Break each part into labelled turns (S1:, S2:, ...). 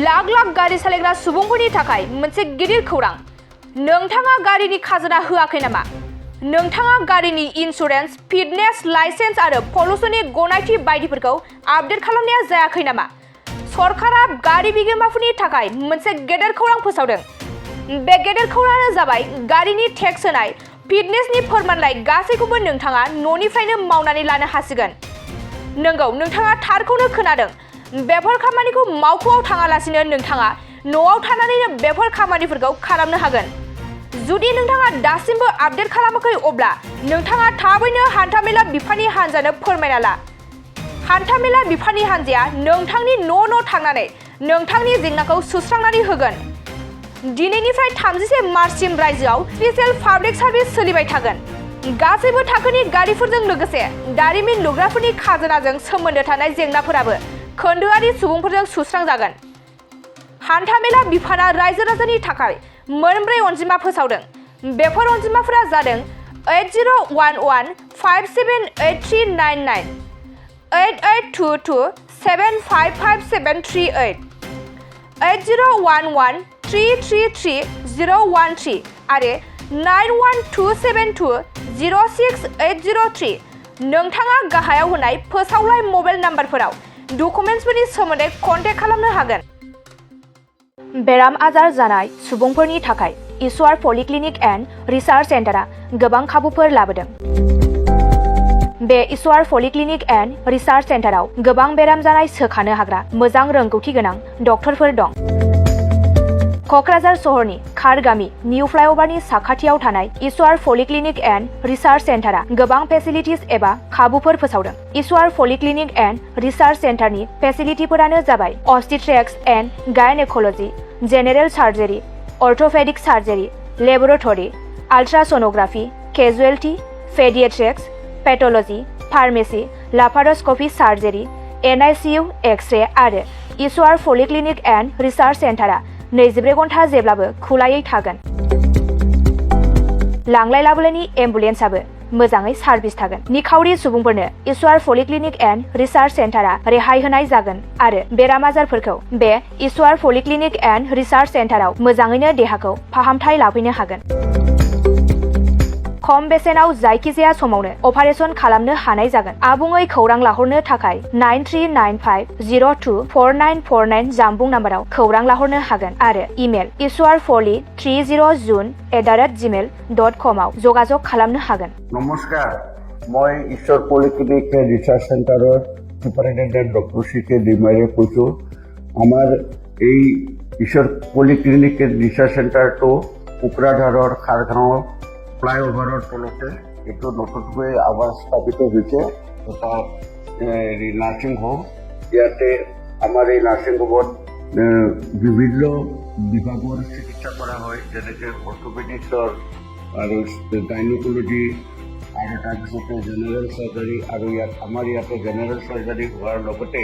S1: लाख लाख गारि सालायग्रा सुबुंफोरनि थाखाय मोनसे गिदिर खौरां। नोंथाङा गारिनि खाजोना होआखै नामा? नोंथाङा गारिनि इन्सुरेन्स, फिटनेस, लाइसेन्स आरो पल्युसननि गनायथि बायदिफोरखौ आपडेट खालामनाया जायाखै नामा? सरकारा गारि बिगोमाफोरनि थाखाय मोनसे गेदेर खौरां फोसावदों। बे गेदेर खौराङानो जाबाय गारिनि टेक्स होनाय, फिटनेसनि फोरमानलाइ गासैखौबो नोंथाङा न'निफ्रायनो मावनानै लानो हासिगोन। नंगौ, नोंथाङा थारखौनो खोनादों। बेफोर खामानिखौ मावख'आव थाङालासिनो नोंथाङा न'आव थानानैनो बेफोर खामानिफोरखौ खालामनो हागोन। जुदि नोंथाङा दासिमबो आपडेट खालामाखै अब्ला नोंथाङा थाबैनो हान्थामेला बिफाननि हान्जानो फोरमायना ला। हान्थामेला बिफाननि हान्जाया नोंथांनि न' थांनानै नोंथांनि जेंनाखौ सुस्रांनानै होगोन। दिनैनिफ्राय 31 मार्चसिम रायजोआव स्पेशेल पाब्लिक सार्भिस सोलिबाय थागोन। गासैबो थाखोनि गारिफोरजों लोगोसे दारिमिन लुग्राफोरनि खाजोनाजों सोमोन्दो थानाय जेंनाफोराबो खोन्दोआरि सुबुंफोरजों सुस्रांजागोन। हान्थामेला बिफाना रायजो राजानि थाखाय मोनब्रै अनजिमा फोसावदों। बेफोर अनजिमाफोरा जादों 8011578399, 8822755738, 8011333013 आरो 9127206803। नोंथाङा गाहायाव होनाय फोसावलाय मबाइल नाम्बारफोराव डकुमेन्ट्सफोरनि सोमोन्दै कन्टेक्ट खालामनो हागोन। बेराम आजार जानाय सुबुंफोरनि थाखाय ईश्वर पलिक्लिनिक एन्ड रिसार्च सेन्टारा गोबां खाबुफोर लाबोदों। बे ईश्वर पलिक्लिनिक एन्ड रिसार्च सेन्टाराव गोबां बेराम जानाय सोखानो हाग्रा मोजां रोंगौथि गोनां डक्टरफोर दं। क'क्राझार सहरनि खारगामि निउ फ्लाइअभारनि साखाथियाव थानाय ईश्वर पलिक्लिनिक एन्ड रिसार्च सेन्टारा गोबां फेसिलिटिस एबा खाबुफोर फोसावदों। ईश्वर पलिक्लिनिक एन्ड रिसार्च सेन्टारनि फेसिलिटिफोरानो जाबाय obstetrics and gynaecology, general surgery, orthopaedic surgery, laboratory, ultrasonography, casualty, paediatrics, pathology, pharmacy, laparoscopy surgery, NICU, x ray आरो ईश्वर पलिक्लिनिक एन्ड रिसार्च सेन्टारा 24 घन्टा जेब्लाबो खुलायै थागोन। लांलाय लाबोलायनि एम्बुलेन्सआबो मोजाङै सार्भिस थागोन। निखावरि सुबुंफोरनो ईश्वर पलिक्लिनिक एन्ड रिसार्च सेन्टारा रेहाय होनाय जागोन आरो बेराम आजारफोरखौ बे ईश्वर पलिक्लिनिक एन्ड रिसार्च सेन्टाराव मोजाङैनो देहाखौ फाहामथाय लाफैनो हागोन। खम बेसेनाव जायखिजाया समावनो अपारेशन खालामनो हानाय जागोन। आबुङै खौरां लाहरनो थाखाय 9395024949 जानबुं नाम्बाराव खौरां लाहरनो हागोन आरो इमेल ishwarpoli30june@gmail.com आव जगाजग खालामनो हागोन।
S2: नमस्कार, মই ঈশ্বৰ পলিক্লিনিক ৰিচাৰ্চ চেণ্টাৰৰ সুপাৰিনটেণ্ডেণ্ট ডক্টৰ CK ডিমাৰে কৈছোঁ। আমাৰ এই ঈশ্বৰ পলিক্লিনিক ৰিচাৰ্চ চেণ্টাৰটো কোকৰাঝাৰৰ খাৰগাঁও ফ্লাইঅভাৰৰ তলতে এইটো নতুনকৈ আৱাজ স্থাপিত হৈছে। এটা নাৰ্ছিং হোম। ইয়াতে আমাৰ এই নাৰ্ছিং হোমত বিভিন্ন বিভাগৰ চিকিৎসা কৰা হয়, যেনেকৈ অৰ্থ'পেডিক্সৰ আৰু গাইনক'লজি আৰু তাৰপিছতে জেনেৰেল চাৰ্জাৰী, আৰু আমাৰ ইয়াতে জেনেৰেল চাৰ্জাৰী হোৱাৰ লগতে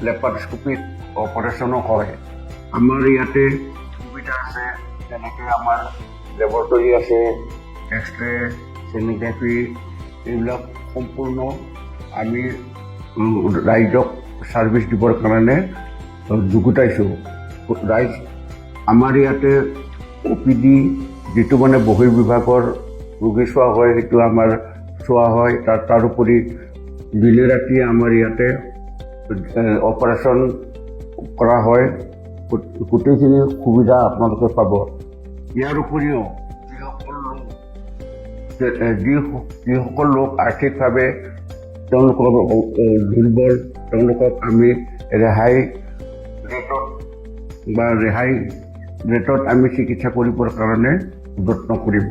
S2: লেপাৰস্কোপিক অপাৰেশ্যনো হয়। আমাৰ ইয়াতে সুবিধা আছে, যেনেকৈ আমাৰ লেবৰেটৰী আছে, এক্স-ৰে, ছ'ন'গ্ৰাফি, এইবিলাক সম্পূৰ্ণ আমি ৰাইজক ছাৰ্ভিচ দিবৰ কাৰণে যুগুতাইছোঁ। ৰাইজ আমাৰ ইয়াতে OPD যিটো মানে বহিৰ্বিভাগৰ ৰোগী চোৱা হয়, সেইটো আমাৰ চোৱা হয়। তাৰোপৰি দিনে ৰাতিয়ে আমাৰ ইয়াতে অপাৰেশ্যন কৰা হয়। গোটেইখিনি সুবিধা আপোনালোকে পাব। ইয়াৰ উপৰিও যিসকল লোক আৰ্থিকভাৱে তেওঁলোকৰ দুৰ্বল, তেওঁলোকক আমি ৰেহাই ৰেটত আমি চিকিৎসা কৰিবৰ কাৰণে যত্ন কৰিম।